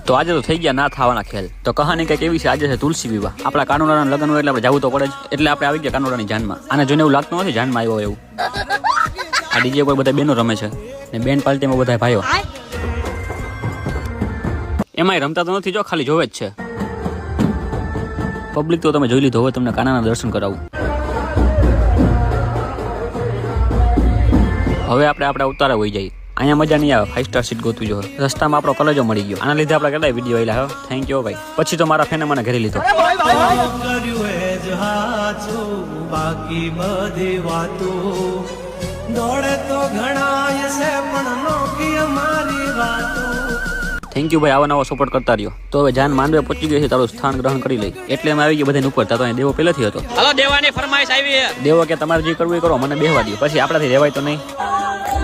તો આજે તો થઈ ગયા ના થવાના ખેલ. તો કહાની કઈક એવી છે, આજે છે તુલસી વિવાહ. આપણા કાનોડાના લગ્ન હોય એટલે આપણે જવું તો પડે જ. એટલે આપણે આવી ગયા કાનોડાની જાનમાં. આને જોઈને એવું લાગતું નથી જાનમાં આવ્યો એવું. આ ડીજે પર બધા બેનો રમે છે ને બેન પાર્ટીમાં બધા ભાઈઓ. એમાંય રમતા તો નથી, જો ખાલી જોવે જ છે. પબ્લિક તો તમે જોઈ લીધો. હવે તમને કાનાના દર્શન કરાવું. હવે આપણે ઉતારા હોઈ જાય. અહીંયા મજા નહીં આવે. 5 સ્ટાર સીટ ગોતવી જોઈએ. રસ્તામાં આપણો કલેજો મળી ગયો. આના લીધે આપણે કેટલાય વિડીયો આવેલા. થેન્ક યુ ભાઈ. પછી તો મારા ફેને મને ઘરે લીધો. બાકી બધી વાતો દોડે તો ઘણાય છે પણ નોકી અમારી વાતો. થેન્ક યુ ભાઈ. આવા નવા સપોર્ટ કરતા રહ્યો. તો હવે જાન માંડવે પહોંચી ગઈ છે. તારું સ્થાન ગ્રહણ કરી લઈ. એટલે અમે આવી ગયા બધાને ઉપર. તો અહીં દેવો પહેલેથી હતો. હાલો દેવાની ફરમાઈશ આવી. દેવો કે તમારે જે કરવું એ કરો, મને બેહવા દો. પછી આપણાથી રહેવાય તો નહીં.